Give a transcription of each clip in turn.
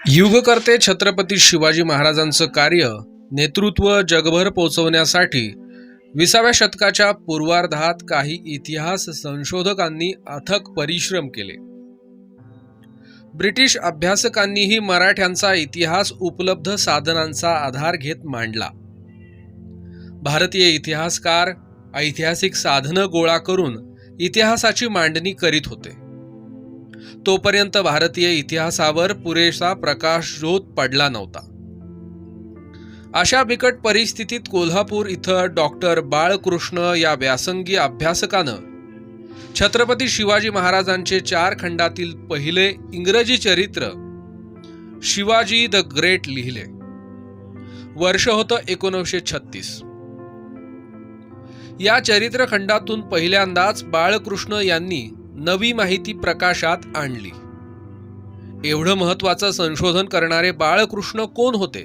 युगकर्ते छत्रपती शिवाजी महाराजांचं कार्य नेतृत्व जगभर पोहोचवण्यासाठी 20व्या शतकाच्या पूर्वार्धात काही इतिहास संशोधकांनी अथक परिश्रम केले. ब्रिटिश अभ्यासकांनीही मराठ्यांचा इतिहास उपलब्ध साधनांचा आधार घेत मांडला. भारतीय इतिहासकार ऐतिहासिक साधनं गोळा करून इतिहासाची मांडणी करीत होते. तोपर्यंत भारतीय इतिहासावर पुरेसा प्रकाशझोत पडला नव्हता. अशा बिकट परिस्थितीत कोल्हापूर इथं डॉक्टर बाळकृष्ण या व्यासंगी अभ्यासकानं छत्रपती शिवाजी महाराजांचे 4 खंडातील पहिले इंग्रजी चरित्र शिवाजी द ग्रेट लिहिले. वर्ष होतं 1936. या चरित्रखंडातून पहिल्यांदाच बाळकृष्ण यांनी नवी माहिती प्रकाशात आणली. एवढं महत्वाचं संशोधन करणारे बाळकृष्ण कोण होते?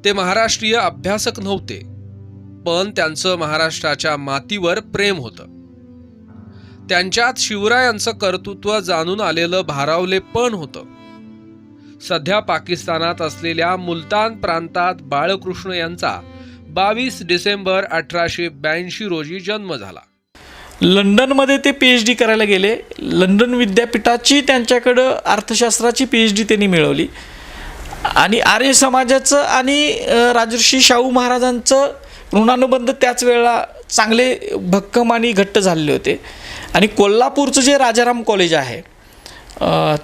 ते महाराष्ट्रीय अभ्यासक नव्हते, पण त्यांचं महाराष्ट्राच्या मातीवर प्रेम होतं. त्यांच्यात शिवरायांचं कर्तृत्व जाणून आलेलं भारावलेपण होतं. सध्या पाकिस्तानात असलेल्या मुलतान प्रांतात बाळकृष्ण यांचा 22 डिसेंबर 1882 रोजी जन्म झाला. लंडनमध्ये ते PhD करायला गेले. लंडन विद्यापीठाची त्यांच्याकडं अर्थशास्त्राची PhD त्यांनी मिळवली आणि आर्य समाजाचं आणि राजर्षी शाहू महाराजांचं ऋणानुबंध त्याच वेळेला चांगले भक्कम आणि घट्ट झालेले होते. आणि कोल्हापूरचं जे राजाराम कॉलेज आहे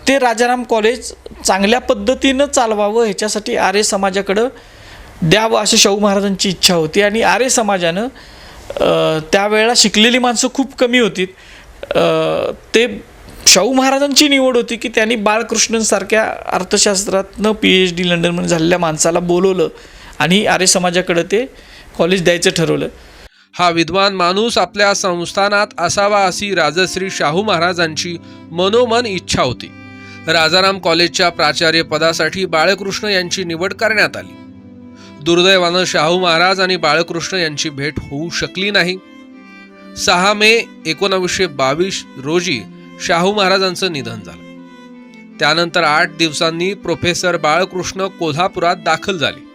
ते राजाराम कॉलेज चांगल्या पद्धतीनं चालवावं ह्याच्यासाठी आर्य समाजाकडं द्यावं अशी शाहू महाराजांची इच्छा होती. आणि आर्य समाजानं त्यावेळेला शिकलेली माणसं खूप कमी होती. ते शाहू महाराजांची निवड होती की त्यांनी बाळकृष्णसारख्या अर्थशास्त्रातनं PhD लंडनमध्ये झालेल्या माणसाला बोलवलं आणि आर्य समाजाकडे ते कॉलेज द्यायचं ठरवलं. हा विद्वान माणूस आपल्या संस्थानात असावा अशी राजश्री शाहू महाराजांची मनोमन इच्छा होती. राजाराम कॉलेजच्या प्राचार्य पदासाठी बाळकृष्ण यांची निवड करण्यात आली. दुर्दैवानं शाहू महाराज आणि बाळकृष्ण यांची भेट होऊ शकली नाही. 6 मे 1922 रोजी शाहू महाराजांचं निधन झालं. त्यानंतर 8 दिवसांनी प्रोफेसर बाळकृष्ण कोल्हापुरात दाखल झाले.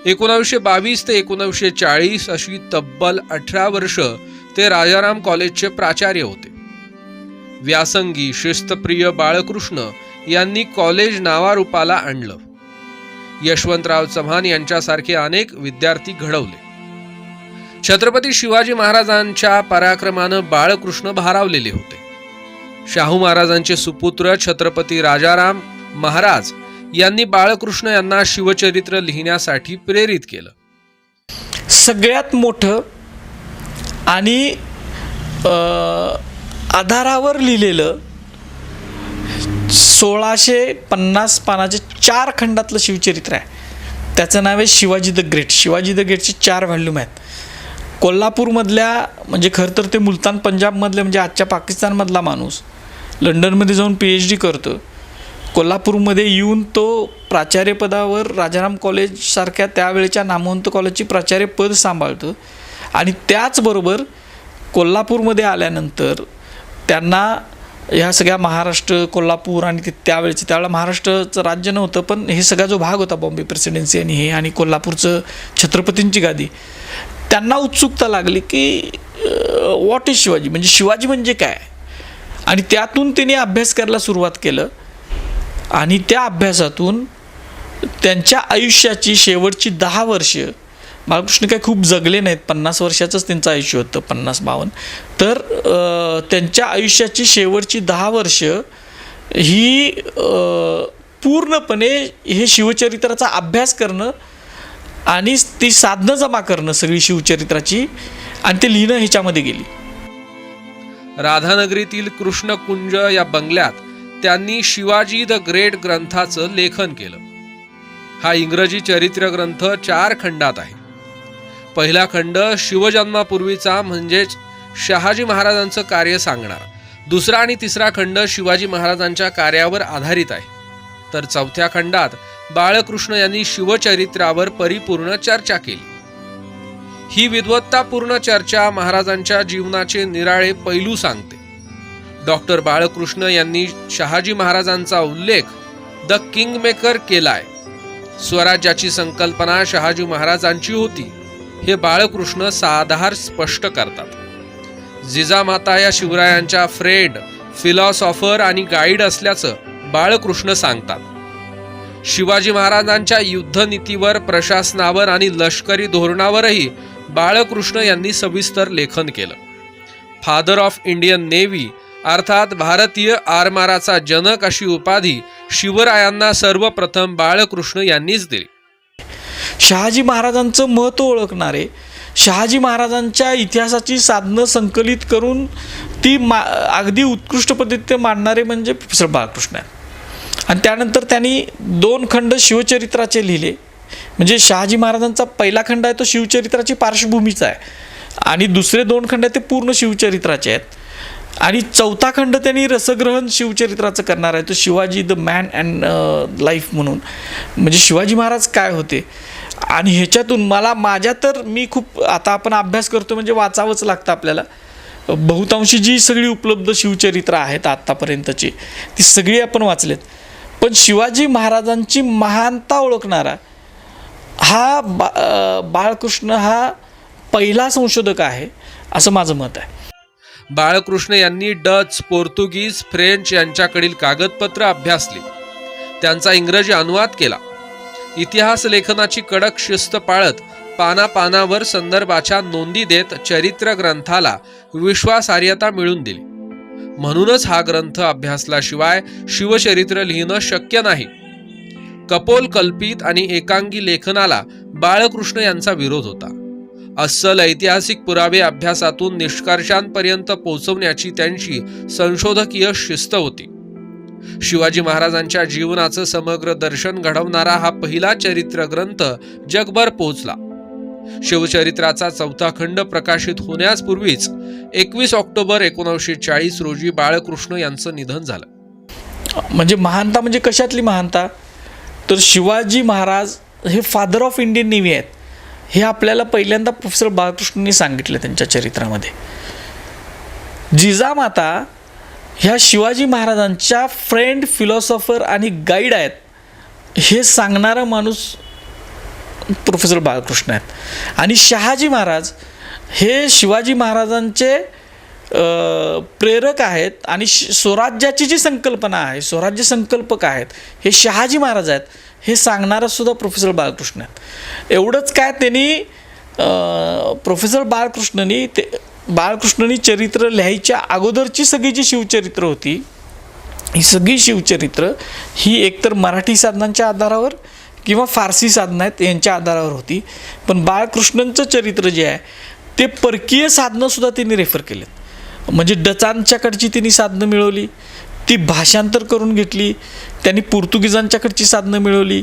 1922 ते 1940 अशी तब्बल 18 वर्ष ते राजाराम कॉलेजचे प्राचार्य होते. व्यासंगी शिस्तप्रिय बाळकृष्ण यांनी कॉलेज नावारूपाला आणलं. यशवंतराव चव्हाण यांच्यासारखे अनेक विद्यार्थी घडवले. छत्रपती शिवाजी महाराजांच्या पराक्रमानं बाळकृष्ण भारावलेले होते. शाहू महाराजांचे सुपुत्र छत्रपती राजाराम महाराज यांनी बाळकृष्ण यांना शिवचरित्र लिहिण्यासाठी प्रेरित केलं. सगळ्यात मोठं आणि आधारावर लिहिलेलं 1650 पानाचे 4 खंडातलं शिवचरित्र आहे. त्याचं नाव आहे Shivaji the great. Shivaji the ग्रेटचे 4 व्हॉल्यूम आहेत. कोल्हापूरमधल्या म्हणजे खरं तर ते मुलतान पंजाबमधले म्हणजे आजच्या पाकिस्तानमधला माणूस लंडनमध्ये जाऊन PhD करतो. कोल्हापूरमध्ये येऊन तो प्राचार्यपदावर राजाराम कॉलेजसारख्या त्यावेळेच्या नामवंत कॉलेजची प्राचार्यपद सांभाळतो. आणि त्याचबरोबर कोल्हापूरमध्ये आल्यानंतर त्यांना ह्या सगळ्या महाराष्ट्र कोल्हापूर आणि त्यावेळेला महाराष्ट्राचं राज्य नव्हतं, पण हे सगळा जो भाग होता बॉम्बे प्रेसिडेन्सी आणि हे आणि कोल्हापूरचं छत्रपतींची गादी, त्यांना उत्सुकता लागली की व्हॉट इज शिवाजी, म्हणजे शिवाजी म्हणजे काय. आणि त्यातून त्यांनी अभ्यास करायला सुरुवात केलं. आणि त्या अभ्यासातून त्यांच्या आयुष्याची शेवटची 10 वर्ष, बाळकृष्ण काही खूप जगले नाहीत, 50 वर्षाचंच त्यांचं आयुष्य होतं, 50-52. तर त्यांच्या आयुष्याची शेवटची 10 वर्ष ही पूर्णपणे हे शिवचरित्राचा अभ्यास करणं आणि ती साधनं जमा करणं सगळी शिवचरित्राची आणि ते लिहिणं ह्याच्यामध्ये गेली. राधानगरीतील कृष्णकुंज या बंगल्यात त्यांनी शिवाजी द ग्रेट ग्रंथाचं लेखन केलं. हा इंग्रजी चरित्र ग्रंथ 4 खंडात आहे. पहिला खंड शिवजन्मापूर्वीचा म्हणजेच शहाजी महाराजांचं कार्य सांगणारा. दुसरा आणि तिसरा खंड शिवाजी महाराजांच्या कार्यावर आधारित आहे. तर 4थ्या खंडात बाळकृष्ण यांनी शिवचरित्रावर परिपूर्ण चर्चा केली. ही विद्वत्तापूर्ण चर्चा महाराजांच्या जीवनाचे निराळे पैलू सांगते. डॉक्टर बाळकृष्ण यांनी शहाजी महाराजांचा उल्लेख द किंगमेकर केलाय. स्वराज्याची संकल्पना शहाजी महाराजांची होती हे बाळकृष्ण साधार स्पष्ट करतात. जिजामाता या शिवरायांच्या फ्रेंड, फिलॉसॉफर आणि गाईड असल्याचं बाळकृष्ण सांगतात. शिवाजी महाराजांच्या युद्धनीतीवर, प्रशासनावर आणि लष्करी धोरणावरही बाळकृष्ण यांनी सविस्तर लेखन केलं. फादर ऑफ इंडियन नेव्ही अर्थात भारतीय आरमाराचा जनक अशी उपाधी शिवरायांना सर्वप्रथम बाळकृष्ण यांनीच दिली. शहाजी महाराजांचं महत्त्व ओळखणारे, शहाजी महाराजांच्या इतिहासाची साधनं संकलित करून ती अगदी उत्कृष्ट पद्धतीने मांडणारे म्हणजे प्रोफेसर बाळकृष्ण आहेत. आणि त्यानंतर त्यांनी 2 खंड शिवचरित्राचे लिहिले. म्हणजे शहाजी महाराजांचा पहिला खंड आहे तो शिवचरित्राची पार्श्वभूमीचा आहे आणि दुसरे 2 खंड आहे ते पूर्ण शिवचरित्राचे आहेत. आणि 4था खंड त्यांनी रसग्रहण शिवचरित्राचं करणार आहे तो Shivaji the man and life म्हणून. म्हणजे शिवाजी महाराज काय होते. आणि ह्याच्यातून मी खूप आता आपण अभ्यास करतो म्हणजे वाचावंच लागतं आपल्याला. बहुतांशी जी सगळी उपलब्ध शिवचरित्र आहेत आत्तापर्यंतची ती सगळी आपण वाचलेत. पण शिवाजी महाराजांची महानता ओळखणारा हा बाळकृष्ण हा पहिला संशोधक आहे असं माझं मत आहे. बाळकृष्ण यांनी डच, पोर्तुगीज, फ्रेंच यांच्याकडील कागदपत्र अभ्यासली. त्यांचा इंग्रजी अनुवाद केला. इतिहास लेखनाची कडक शिस्त पाळत पानापानावर संदर्भाच्या नोंदी देत चरित्र ग्रंथाला विश्वासार्हता मिळवून दिली. म्हणूनच हा ग्रंथ अभ्यासल्याशिवाय शिवचरित्र लिहिणं शक्य नाही. कपोलकल्पित आणि एकांगी लेखनाला बाळकृष्ण यांचा विरोध होता. अस्सल ऐतिहासिक पुरावे अभ्यासातून निष्कर्षांपर्यंत पोहोचवण्याची त्यांची संशोधकीय शिस्त होती. शिवाजी महाराजांच्या जीवनाचं समग्र दर्शन घडवणारा हा पहिला चरित्र ग्रंथ जगभर पोहोचला. शिवचरित्राचा 4था खंड प्रकाशित होण्यापूर्वीच 21 ऑक्टोबर 1940 रोजी बाळकृष्ण यांचं निधन झालं. म्हणजे महानता म्हणजे कशातली महानता तर शिवाजी महाराज हे फादर ऑफ इंडियन नेव्ही आहेत हे आपल्याला पहिल्यांदा प्रोफेसर बाळकृष्णांनी सांगितलं त्यांच्या चरित्रामध्ये. जिजामाता ह्या शिवाजी महाराजांच्या फ्रेंड, फिलॉसॉफर आणि गाईड आहेत हे सांगणारा माणूस प्रोफेसर बाळकृष्ण आहेत. आणि शहाजी महाराज हे शिवाजी महाराजांचे प्रेरक आहेत आणि स्वराज्याची जी संकल्पना आहे, स्वराज्य संकल्पक आहेत हे शहाजी महाराज आहेत हे सांगणारा सुद्धा प्रोफेसर बाळकृष्ण आहेत. एवढंच काय त्यांनी प्रोफेसर बाळकृष्णांनी चरित्र लिहायच्या अगोदरची सगळी जी शिवचरित्र होती ही सगळी शिवचरित्र ही एकतर मराठी साधनांच्या आधारावर किंवा फारसी साधनं आहेत यांच्या आधारावर होती. पण बाळकृष्णांचं चरित्र जे आहे ते परकीय साधनंसुद्धा त्यांनी रेफर केलेत. म्हणजे डचांच्याकडची त्यांनी साधनं मिळवली, ती भाषांतर करून घेतली. त्यांनी पोर्तुगीजांच्याकडची साधनं मिळवली,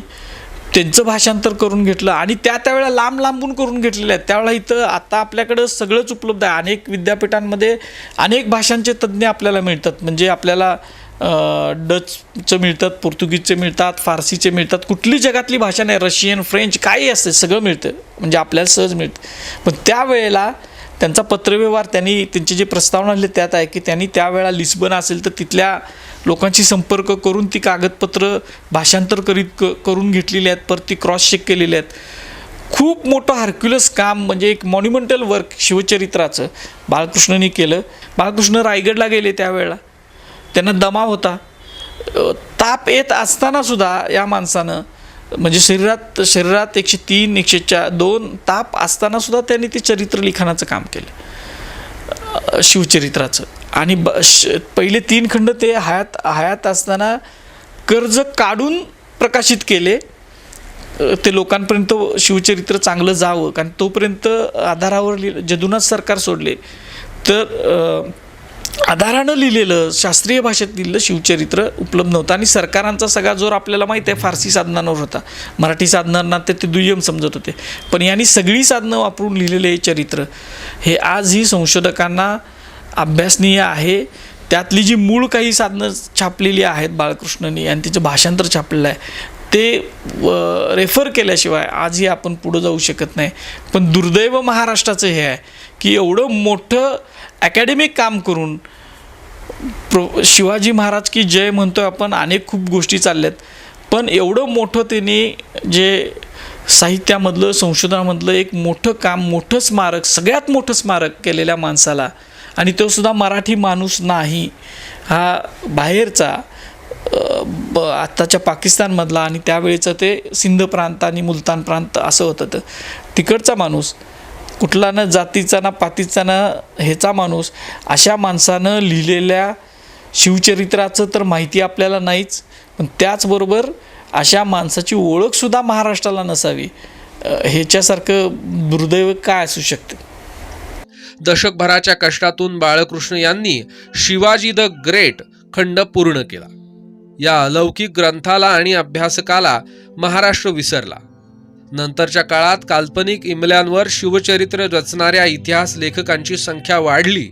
त्यांचं भाषांतर करून घेतलं आणि त्यावेळेला लांबून करून घेतलेले आहेत. त्यावेळेला इथं आता आपल्याकडं सगळंच उपलब्ध आहे. अनेक विद्यापीठांमध्ये अनेक भाषांचे तज्ज्ञ आपल्याला मिळतात. म्हणजे आपल्याला डचचं मिळतात, पोर्तुगीजचे मिळतात, फारसीचे मिळतात, कुठली जगातली भाषा नाही, रशियन, फ्रेंच काही असते सगळं मिळतं. म्हणजे आपल्याला सहज मिळतं. पण त्यावेळेला त्यांचा पत्रव्यवहार त्यांनी त्यांचे जे प्रस्तावना लिहिले त्यात आहे की त्यांनी त्यावेळेला लिस्बन असेल तर तिथल्या लोकांशी संपर्क करून ती कागदपत्र भाषांतर करून घेतलेली आहेत, परत ती क्रॉस चेक केलेली आहेत. खूप मोठं हरक्युलस काम म्हणजे एक मॉन्युमेंटल वर्क शिवचरित्राचं बाळकृष्णांनी केलं. बाळकृष्ण रायगडला गेले त्यावेळेला त्यांना दमा होता, ताप येत असतानासुद्धा या माणसानं म्हणजे शरीरात 103, 102 ताप असतानासुद्धा त्यांनी ते चरित्र लिखाणाचं काम केलं शिवचरित्राचं. आणि पहिले 3 खंड ते हयात असताना कर्ज काढून प्रकाशित केले ते लोकांपर्यंत शिवचरित्र चांगलं जावं. कारण तोपर्यंत आधारावर जदुनाथ सरकार सोडले तर आधारानं लिहिलेलं शास्त्रीय भाषेत लिहिलेलं शिवचरित्र उपलब्ध नव्हतं. आणि सरकारांचा सगळा जोर आपल्याला माहीत आहे फारसी साधनांवर होता, मराठी साधनांना ते दुय्यम समजत होते. पण यांनी सगळी साधनं वापरून लिहिलेले हे चरित्र हे आजही संशोधकांना अभ्यासनीय आहे. त्यातली जी मूळ काही साधनं छापलेली आहेत बाळकृष्णांनी आणि तिचं भाषांतर छापलेलं आहे ते रेफर केल्याशिवाय आजही आपण पुढं जाऊ शकत नाही. पण दुर्दैव महाराष्ट्राचं हे आहे की एवढं मोठं ॲकॅडमिक काम करून शिवाजी महाराज की जय म्हणतोय आपण, अनेक खूप गोष्टी चालल्यात, पण एवढं मोठं त्यांनी जे साहित्यामधलं संशोधनामधलं एक मोठं काम, मोठं स्मारक, सगळ्यात मोठं स्मारक केलेल्या माणसाला, आणि तो सुद्धा मराठी माणूस नाही, हा बाहेरचा आत्ताच्या पाकिस्तानमधला, आणि त्यावेळेचं ते सिंध प्रांत आणि मुलतान प्रांत असं होतं, तर तिकडचा माणूस, कुठला ना जातीचा ना पातीचा ना ह्याचा माणूस, अशा माणसानं लिहिलेल्या शिवचरित्राचं तर माहिती आपल्याला नाहीच, पण त्याचबरोबर अशा माणसाची ओळखसुद्धा महाराष्ट्राला नसावी, ह्याच्यासारखं दुर्दैव काय असू शकते. दशकभराच्या कष्टातून बाळकृष्ण यांनी शिवाजी द ग्रेट खंड पूर्ण केला. या अलौकिक ग्रंथाला आणि अभ्यासकाला महाराष्ट्र विसरला. नंतरच्या काळात काल्पनिक इमल्यांवर शिवचरित्र रचणाऱ्या इतिहास लेखकांची संख्या वाढली,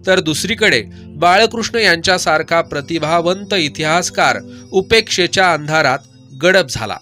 तर दुसरीकडे बाळकृष्ण यांच्यासारखा प्रतिभावंत इतिहासकार उपेक्षेच्या अंधारात गडप झाला.